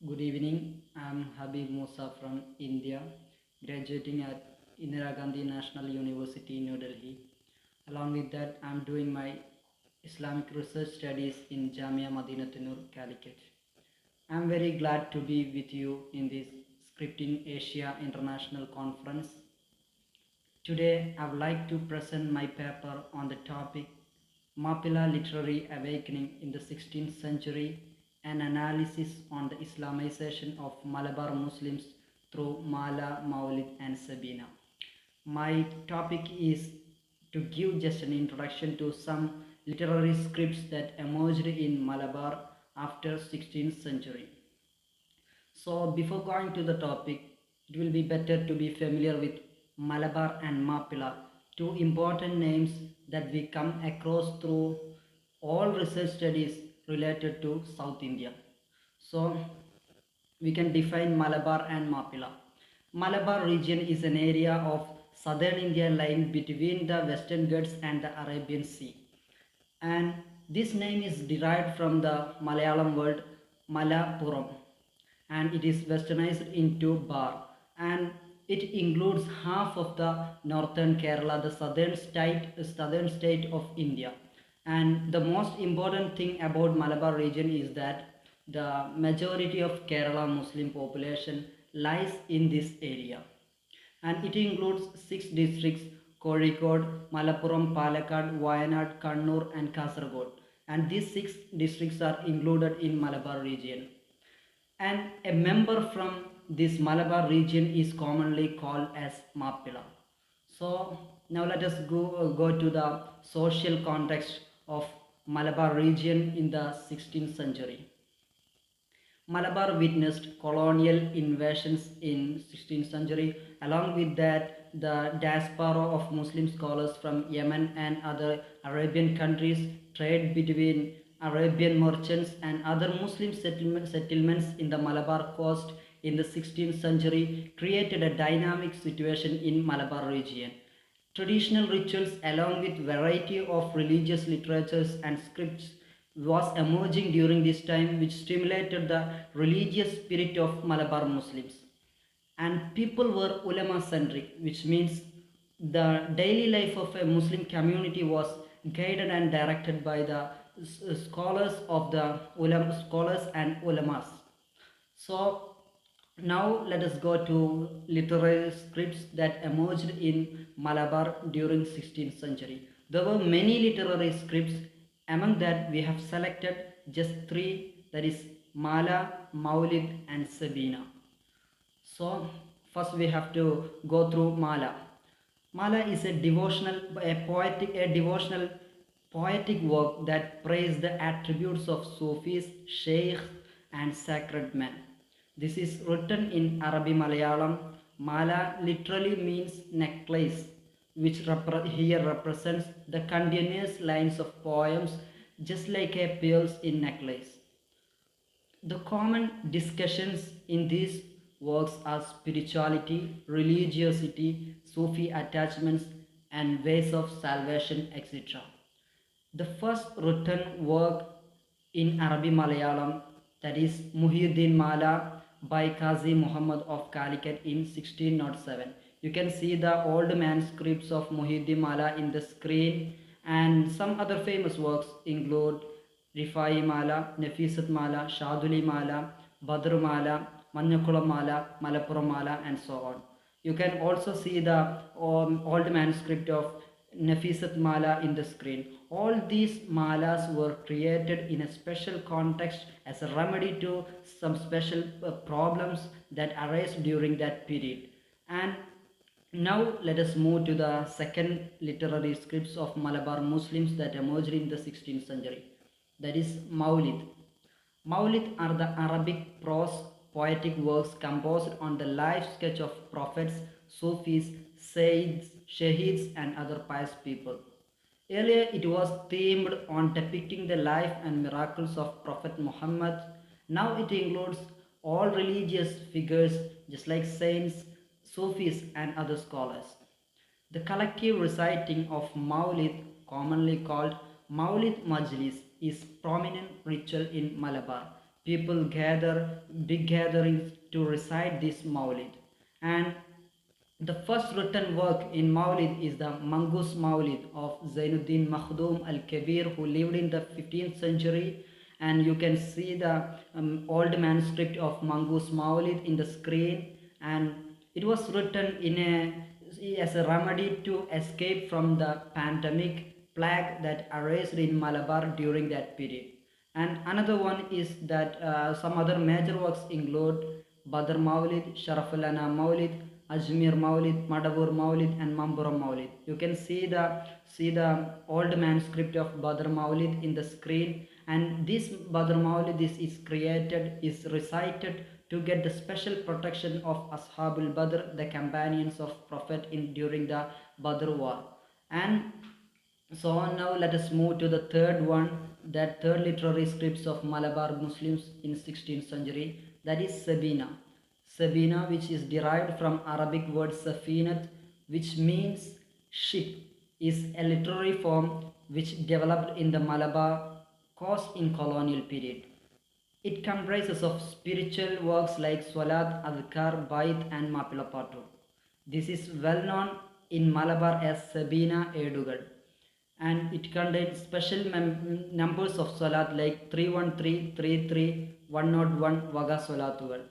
Good evening. I'm Habeeb Moosa from India, graduating at Indira Gandhi National University, New Delhi. Along with that, I'm doing my Islamic research studies in Jamia Madinatunur, Calicut. I'm very glad to be with you in this Scripting Asia International Conference. Today, I would like to present my paper on the topic Mappila Literary Awakening in the 16th Century, an analysis on the Islamization of Malabar Muslims through Mala, Mowlid and Sabeena. My topic is to give just an introduction to some literary scripts that emerged in Malabar after 16th century. So before going to the topic, it will be better to be familiar with Malabar and Mappila, two important names that we come across through all research studies related to South India. So we can define Malabar and Mappila. Malabar region is an area of southern India lying between the Western Ghats and the Arabian Sea, and this name is derived from the Malayalam word Malappuram, and it is westernized into Bar, and it includes half of the northern Kerala, the southern state of India. And the most important thing about Malabar region is that the majority of Kerala Muslim population lies in this area, and it includes six districts: Kozhikode, Malappuram, Palakkad, Wayanad, Kannur and Kasaragod, and these six districts are included in Malabar region, and a member from this Malabar region is commonly called as Mappila. So now let us go to the social context of Malabar region in the 16th century. Malabar witnessed colonial invasions in 16th century. Along with that, the diaspora of Muslim scholars from Yemen and other Arabian countries, trade between Arabian merchants and other Muslim settlements in the Malabar coast in the 16th century created a dynamic situation in Malabar region. Traditional rituals along with variety of religious literatures and scripts was emerging during this time, which stimulated the religious spirit of Malabar Muslims. And people were ulama centric, which means the daily life of a Muslim community was guided and directed by the scholars of the scholars and ulamas. So now let us go to literary scripts that emerged in Malabar during 16th century. There were many literary scripts. Among that we have selected just three, that is Mala, Mawlid and Sabeena. So first we have to go through Mala. Mala is a devotional poetic work that praise the attributes of Sufis, Sheikhs and sacred men. This is written in Arabi Malayalam. Mala literally means necklace, which here represents the continuous lines of poems just like a pearls in necklace. The common discussions in these works are spirituality, religiosity, Sufi attachments, and ways of salvation, etc. The first written work in Arabi Malayalam, that is Muhyiddin Mala by Qazi Muhammad of Calicut in 1607. You can see the old manuscripts of Muhyiddin Mala in the screen, and some other famous works include Rifai Mala, Nafisat Mala, Shaduli Mala, Badr Mala, Manyakulam Mala, Malappuram Mala and so on. You can also see the old manuscript of Nafisat Mala in the screen. All these malas were created in a special context as a remedy to some special problems that arise during that period. And now let us move to the second literary scripts of Malabar Muslims that emerged in the 16th century. That is Mawlid. Mawlid are the Arabic prose poetic works composed on the life sketch of prophets, Sufis, Sayyids, Shaheeds and other pious people. Earlier it was themed on depicting the life and miracles of Prophet Muhammad. Now it includes all religious figures just like saints, Sufis and other scholars. The collective reciting of Mawlid, commonly called Mawlid Majlis, is prominent ritual in Malabar. people gather, big gatherings to recite this Mawlid. And the first written work in Mawlid is the Mangus Mawlid of Zainuddin Makhdoom al-Kabir, who lived in the 15th century. And you can see the old manuscript of Mangus Mawlid in the screen. And it was written as a remedy to escape from the pandemic plague that arose in Malabar during that period. And another one is that some other major works include Badr Mawlid, Sharafulana Mawlid, Ajmer Mawlid, Madavur Mawlid, and Mamburam Mawlid. You can see the old manuscript of Badr Mawlid in the screen, and this Badr Mawlid is recited to get the special protection of Ashabul Badr, the companions of Prophet during the Badr war. And so now let us move to the third one, that third literary scripts of Malabar Muslims in 16th century, that is Sabeena. Sabeena, which is derived from Arabic word Safinat, which means ship, is a literary form which developed in the Malabar coast in colonial period. It comprises of spiritual works like Swalat, Adhkar, Bait, and Mappila. This is well known in Malabar as Sabeena Edugal, and it contains special numbers of Salat like 313, 33, 101 Vaga Salatugal.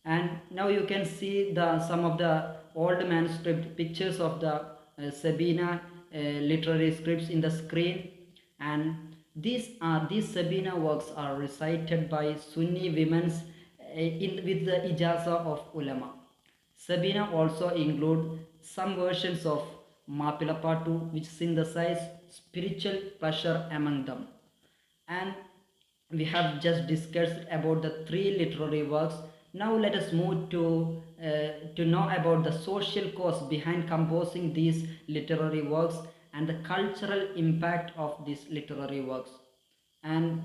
And now you can see some of the old manuscript pictures of the Sabeena literary scripts in the screen. And these Sabeena works are recited by Sunni women with the ijaza of ulama. Sabeena also include some versions of Mappila which synthesize spiritual pleasure among them. And we have just discussed about the three literary works. Now let us move to know about the social cause behind composing these literary works and the cultural impact of these literary works. And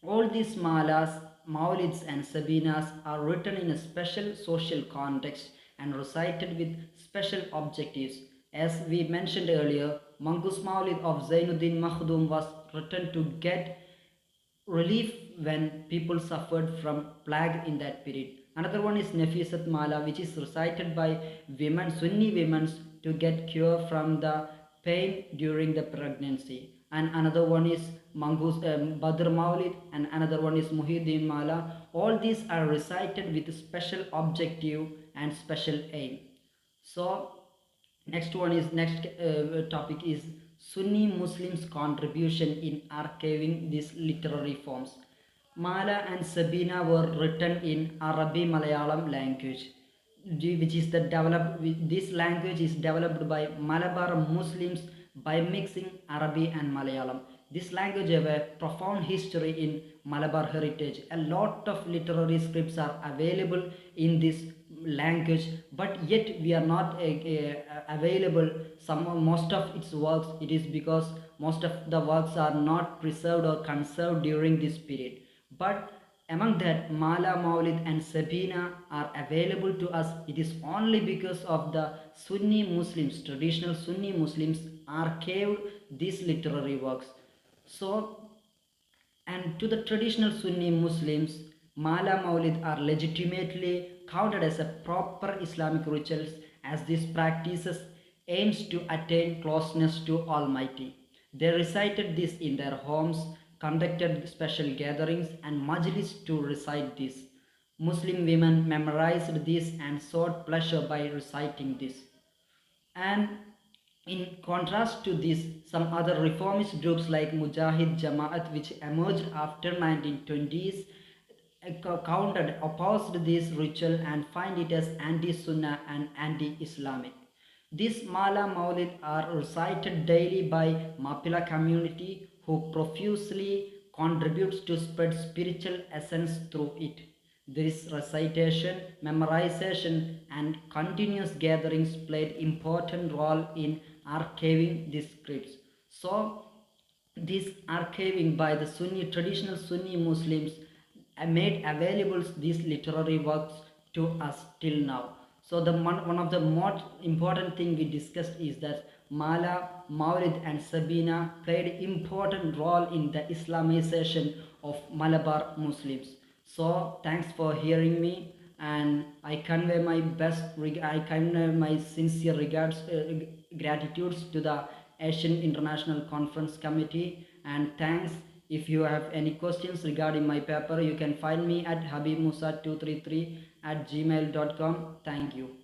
all these malas, maulids and sabinas are written in a special social context and recited with special objectives. As we mentioned earlier, Mangus Maulid of Zainuddin Makhdoom was written to get relief when people suffered from plague in that period. Another one is Nafisat Mala, which is recited by women, Sunni women, to get cure from the pain during the pregnancy. And another one is Badr Maulid, and another one is Muhyiddin Mala. All these are recited with special objective and special aim. So next topic is Sunni Muslims' contribution in archiving these literary forms. Mala and Sabeena were written in Arabi Malayalam language, which is this language is developed by Malabar Muslims by mixing Arabi and Malayalam. This language has a profound history in Malabar heritage. A lot of literary scripts are available in this language, but yet we are not available most of its works. It is because most of the works are not preserved or conserved during this period. But among that, Mala, Mawlid and Sabeena are available to us. It is only because of the Sunni Muslims, traditional Sunni Muslims, archived these literary works. So, and to the traditional Sunni Muslims, Mala Mawlid are legitimately counted as a proper Islamic rituals, as these practices aims to attain closeness to Almighty. They recited this in their homes, conducted special gatherings and majlis to recite this. Muslim women memorized this and sought pleasure by reciting this. And in contrast to this, some other reformist groups like Mujahid Jamaat, which emerged after 1920s, opposed this ritual and find it as anti-Sunnah and anti-Islamic. These Mala Maulid are recited daily by Mappila community, who profusely contributes to spread spiritual essence through it. This recitation, memorization and continuous gatherings played important role in archiving these scripts. So this archiving by the traditional Sunni Muslims made available these literary works to us till now. So one of the most important thing we discussed is that Mala, Mawlid and Sabeena played important role in the Islamization of Malabar Muslims. So thanks for hearing me, and I convey my I convey my sincere gratitudes to the Asian International Conference Committee, and thanks. If you have any questions regarding my paper, you can find me at habeebmusa233 at gmail.com. Thank you.